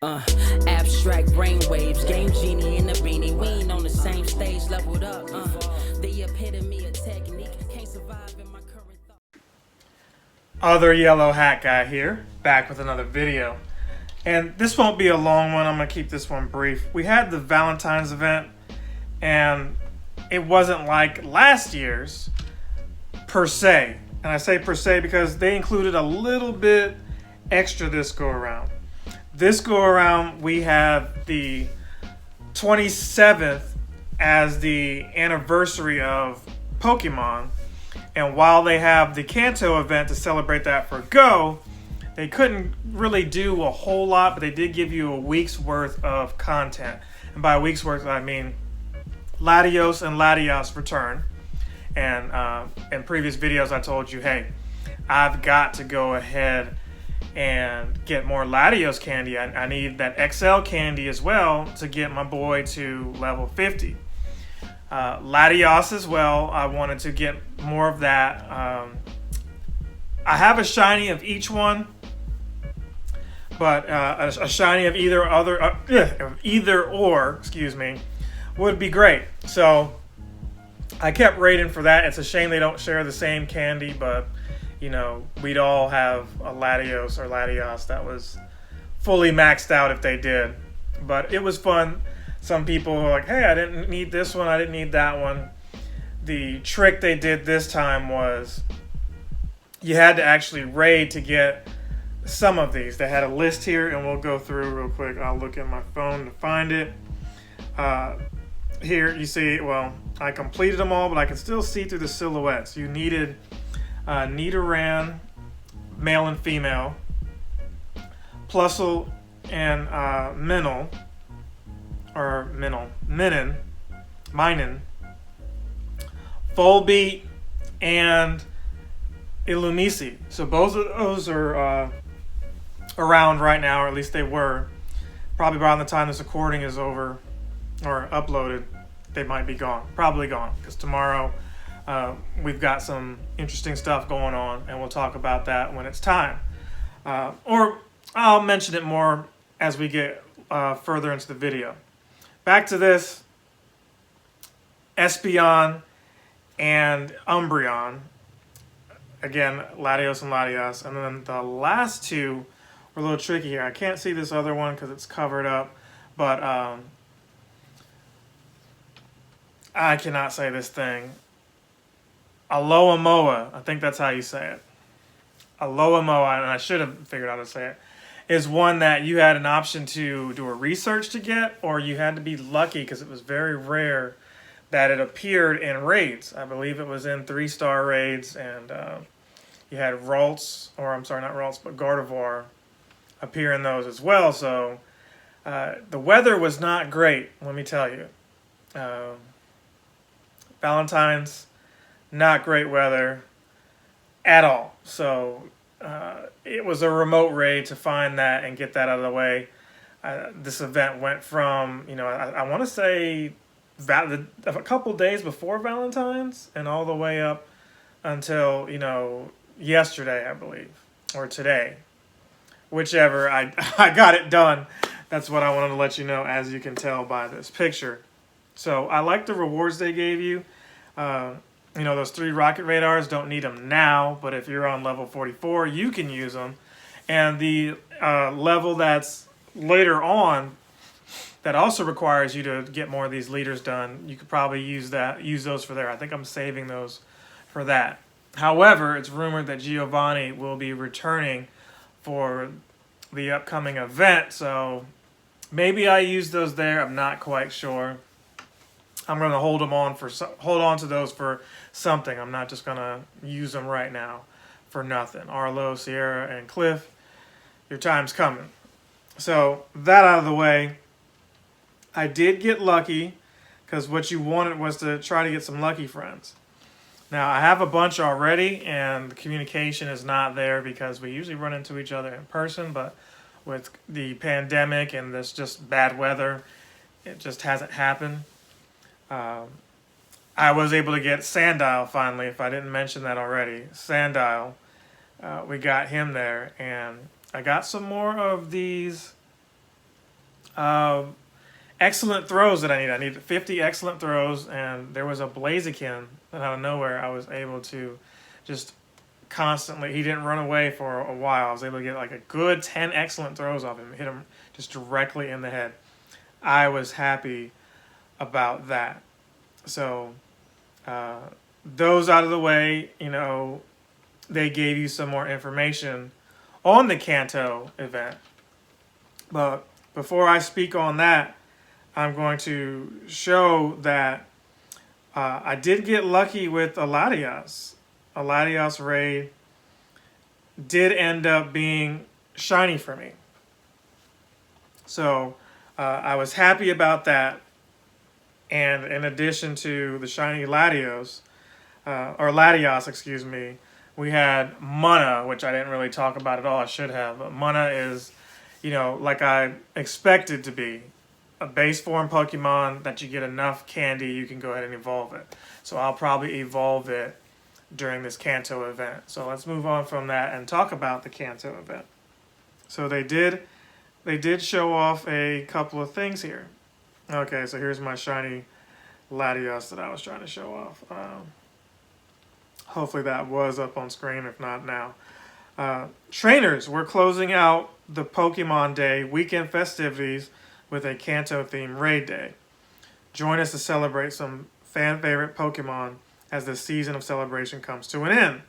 Uh, Abstract brainwaves, game genie in a beanie. We ain't on the same stage, leveled up. The epitome of technique. Can't survive in my current thought. Other yellow hat guy here, back with another video. And this won't be a long one, I'm going to keep this one brief. We had the Valentine's event, and it wasn't like last year's, per se. And I say per se because they included a little bit extra this go around. This go around, we have the 27th as the anniversary of Pokemon. And while they have the Kanto event to celebrate that for Go, they couldn't really do a whole lot, but they did give you a week's worth of content. And by a week's worth, I mean Latios and Latias return. And in previous videos, I told you, hey, I've got to go ahead and get more Latios candy. I need that XL candy as well to get my boy to level 50. Latios as well, I wanted to get more of that. I have a shiny of each one, but a shiny of either or, excuse me, would be great. So I kept raiding for that. It's a shame they don't share the same candy, but you know, we'd all have a Latios or Latias that was fully maxed out if they did. But it was fun. Some people were like, hey, I didn't need this one, I didn't need that one. The trick they did this time was you had to actually raid to get some of these. They had a list here, and we'll go through real quick. I'll look at my phone to find it. Here you see, well, I completed them all, but I can still see through the silhouettes. You needed Nidoran, male and female, Plusle and Minun, Volbeat, and Illumise. So both of those are around right now, or at least they were. Probably around the time this recording is over or uploaded, they might be gone. Probably gone, because tomorrow we've got some interesting stuff going on, and we'll talk about that when it's time. Or I'll mention it more as we get further into the video. Back to this. Espeon and Umbreon. Again, Latios and Latias. And then the last two were a little tricky here. I can't see this other one because it's covered up. But I cannot say this thing. Alomoa, I think that's how you say it. Alomoa, and I should have figured out how to say it, is one that you had an option to do a research to get, or you had to be lucky because it was very rare that it appeared in raids. I believe it was in 3-star raids, and you had Ralts, or I'm sorry, not Ralts, but Gardevoir appear in those as well. So the weather was not great, let me tell you. Valentine's, not great weather at all. So it was a remote raid to find that and get that out of the way. This event went from, you know, I want to say a couple days before Valentine's and all the way up until, you know, yesterday, I believe, or today. Whichever, I got it done. That's what I wanted to let you know, as you can tell by this picture. So I like the rewards they gave you. You know, those 3 rocket radars, don't need them now, but if you're on level 44, you can use them. And the level that's later on that also requires you to get more of these leaders done, you could probably use those for there. I think I'm saving those for that. However, it's rumored that Giovanni will be returning for the upcoming event, so maybe I use those there. I'm not quite sure. I'm going to hold on to those for something. I'm not just going to use them right now for nothing. Arlo, Sierra, and Cliff, your time's coming. So that out of the way, I did get lucky because what you wanted was to try to get some lucky friends. Now, I have a bunch already, and the communication is not there because we usually run into each other in person, but with the pandemic and this just bad weather, it just hasn't happened. I was able to get Sandile finally, if I didn't mention that already. Sandile, we got him there, and I got some more of these excellent throws that I needed. I needed 50 excellent throws, and there was a Blaziken that out of nowhere I was able to just constantly. He didn't run away for a while. I was able to get like a good 10 excellent throws off him, hit him just directly in the head. I was happy about that. So those out of the way, they gave you some more information on the Kanto event. But before I speak on that, I'm going to show that I did get lucky with a Latias. A Latias raid did end up being shiny for me. So I was happy about that. And in addition to the shiny Latios, or Latios, excuse me, we had Mana, which I didn't really talk about at all. I should have. But Mana is, like I expected to be, a base form Pokemon that you get enough candy, you can go ahead and evolve it. So I'll probably evolve it during this Kanto event. So let's move on from that and talk about the Kanto event. So they did show off a couple of things here. Okay, so here's my shiny Latios that I was trying to show off. Hopefully that was up on screen, if not now. Trainers, we're closing out the Pokemon Day weekend festivities with a Kanto themed raid day. Join us to celebrate some fan favorite Pokemon as the season of celebration comes to an end.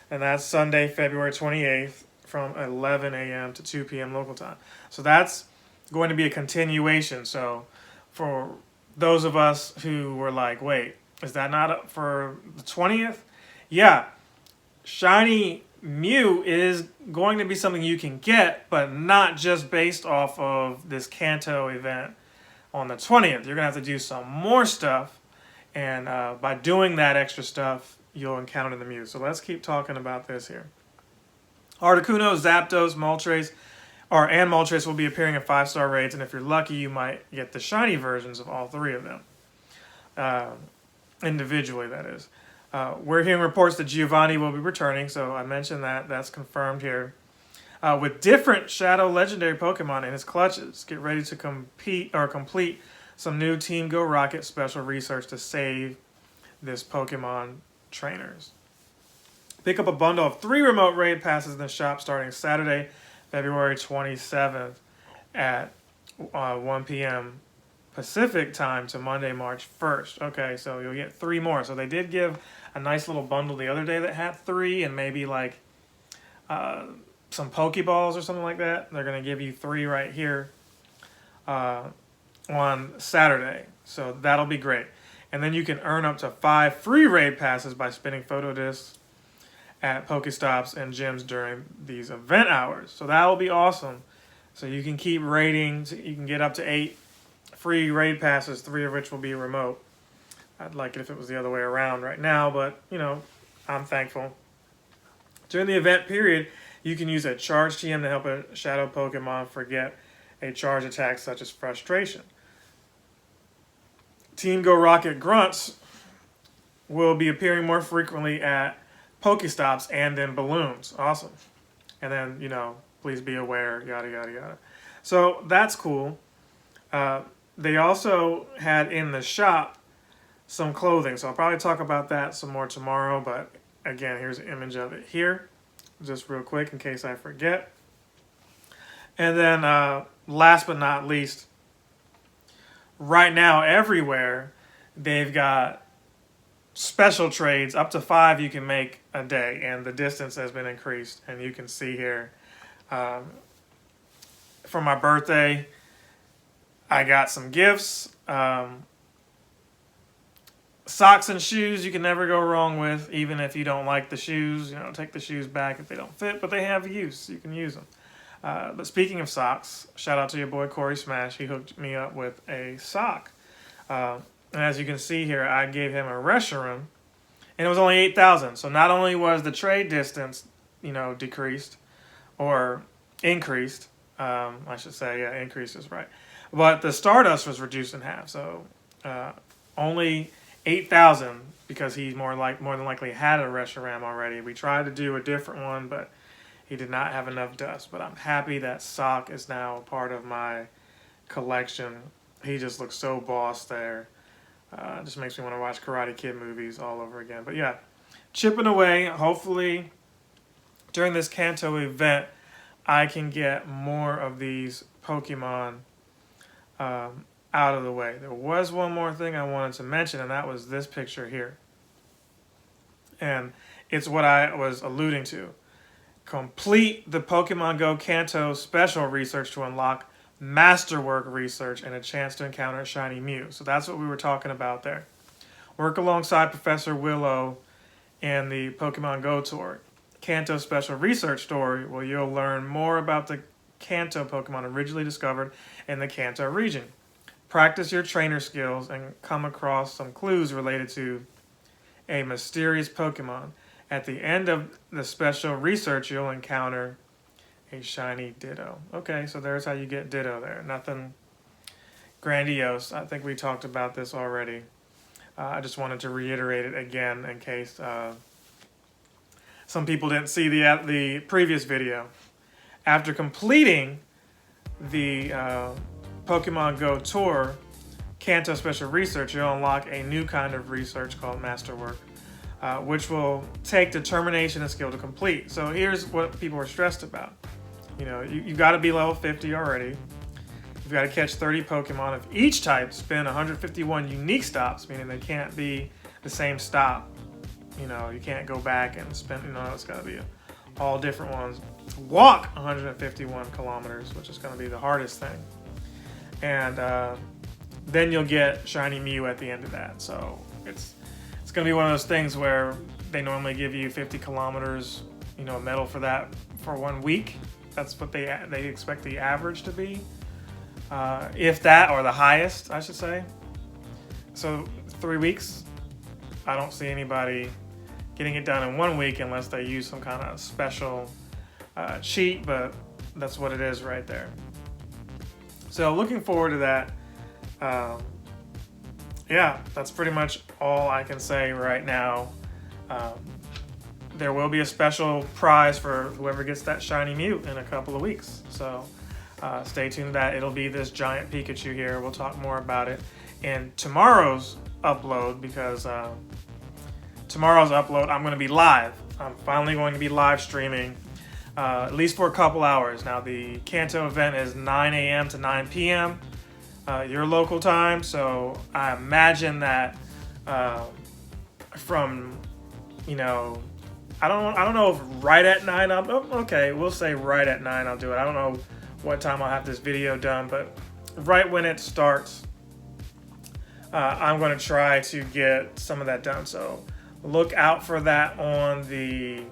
And that's Sunday, February 28th from 11 a.m. to 2 p.m. local time. So that's going to be a continuation. So for those of us who were like, wait, is that not up for the 20th? Yeah. Shiny Mew is going to be something you can get, but not just based off of this Kanto event on the 20th. You're going to have to do some more stuff, and by doing that extra stuff, you'll encounter the Mew. So let's keep talking about this here. Articuno, Zapdos, Moltres, and Moltres will be appearing in 5-star raids, and if you're lucky, you might get the shiny versions of all three of them. Individually, that is. We're hearing reports that Giovanni will be returning, so I mentioned that. That's confirmed here. With different Shadow Legendary Pokemon in his clutches. Get ready to complete some new Team Go Rocket special research to save this Pokemon trainers. Pick up a bundle of 3 remote raid passes in the shop starting Saturday, February 27th at 1 p.m. Pacific time to Monday, March 1st. Okay, so you'll get 3 more. So they did give a nice little bundle the other day that had 3 and maybe like some Pokeballs or something like that. They're going to give you 3 right here on Saturday. So that'll be great. And then you can earn up to 5 free raid passes by spinning photo discs at Pokestops and gyms during these event hours. So that will be awesome. So you can keep raiding. You can get up to 8 free raid passes, 3 of which will be remote. I'd like it if it was the other way around right now, but, I'm thankful. During the event period, you can use a Charge TM to help a Shadow Pokemon forget a charge attack such as Frustration. Team Go Rocket Grunts will be appearing more frequently at Pokestops and in balloons. Awesome. And then, please be aware, yada, yada, yada. So that's cool. They also had in the shop some clothing. So I'll probably talk about that some more tomorrow. But again, here's an image of it here. Just real quick in case I forget. And then last but not least, right now everywhere they've got special trades. Up to 5 you can make a day. And the distance has been increased. And you can see here for my birthday, I got some gifts. Socks and shoes you can never go wrong with, even if you don't like the shoes. Take the shoes back if they don't fit, but they have use. You can use them. But speaking of socks, shout out to your boy Corey Smash. He hooked me up with a sock. And as you can see here, I gave him a Reshiram, and it was only 8,000. So not only was the trade distance, decreased or increased, I should say, yeah, increased is right. But the Stardust was reduced in half, so only 8,000 because he more than likely had a Reshiram already. We tried to do a different one, but he did not have enough dust. But I'm happy that sock is now part of my collection. He just looks so boss there. Just makes me want to watch Karate Kid movies all over again. But yeah, chipping away. Hopefully, during this Kanto event, I can get more of these Pokemon out of the way. There was one more thing I wanted to mention, and that was this picture here. And it's what I was alluding to. Complete the Pokemon Go Kanto special research to unlock masterwork research and a chance to encounter a shiny Mew. So that's what we were talking about there. Work alongside Professor Willow in the Pokemon Go tour. Kanto special research story where you'll learn more about the Kanto Pokemon originally discovered in the Kanto region. Practice your trainer skills and come across some clues related to a mysterious Pokemon. At the end of the special research, you'll encounter a shiny Ditto. Okay, so there's how you get Ditto there. Nothing grandiose. I think we talked about this already. I just wanted to reiterate it again in case some people didn't see the previous video. After completing the Pokemon Go tour, Kanto Special Research, you'll unlock a new kind of research called Masterwork, which will take determination and skill to complete. So here's what people are stressed about. You know, you've got to be level 50 already. You've got to catch 30 Pokemon of each type, spin 151 unique stops, meaning they can't be the same stop. You know, you can't go back and spin, you know, it's got to be all different ones. Walk 151 kilometers, which is going to be the hardest thing. And then you'll get Shiny Mew at the end of that. So it's going to be one of those things where they normally give you 50 kilometers, you know, medal for that for 1 week. That's what they expect the average to be. If that, or the highest, I should say. So 3 weeks, I don't see anybody getting it done in 1 week unless they use some kind of special cheat, but that's what it is right there. So looking forward to that. Yeah, that's pretty much all I can say right now. There will be a special prize for whoever gets that shiny Mew in a couple of weeks. So stay tuned to that. It'll be this giant Pikachu here. We'll talk more about it in tomorrow's upload, because tomorrow's upload I'm going to be live. I'm finally going to be live streaming, at least for a couple hours. Now the Kanto event is 9 a.m. to 9 p.m. Your local time, so I imagine that from, you know, I don't know if right at 9 okay, we'll say right at 9 I'll do it. I don't know what time I'll have this video done, but right when it starts, I'm going to try to get some of that done. So look out for that on the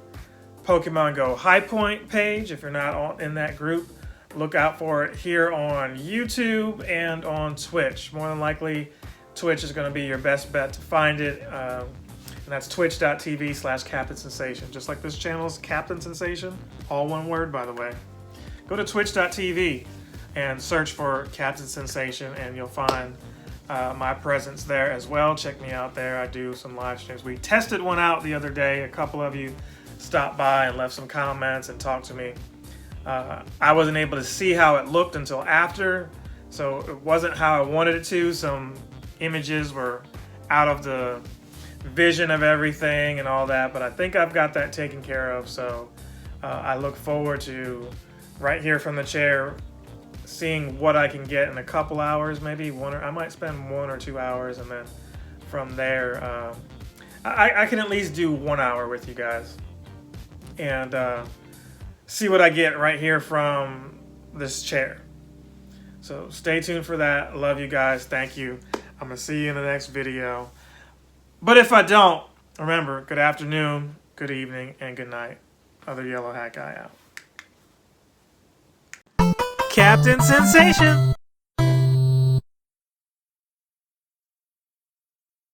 Pokemon Go High Point page. If you're not in that group, look out for it here on YouTube and on Twitch. More than likely, Twitch is going to be your best bet to find it. And that's twitch.tv/Captain Sensation. Just like this channel's Captain Sensation, all one word, by the way. Go to twitch.tv and search for Captain Sensation, and you'll find my presence there as well. Check me out there. I do some live streams. We tested one out the other day. A couple of you stopped by and left some comments and talked to me. I wasn't able to see how it looked until after, so it wasn't how I wanted it to. Some images were out of the vision of everything and all that, but I think I've got that taken care of. So I look forward to, right here from the chair, seeing what I can get in a couple hours, maybe I might spend 1 or 2 hours, and then from there I can at least do 1 hour with you guys and see what I get right here from this chair. So stay tuned for that. Love you guys. Thank you. I'm gonna see you in the next video. But if I don't, remember, good afternoon, good evening, and good night. Other Yellow Hat Guy out. Captain Sensation!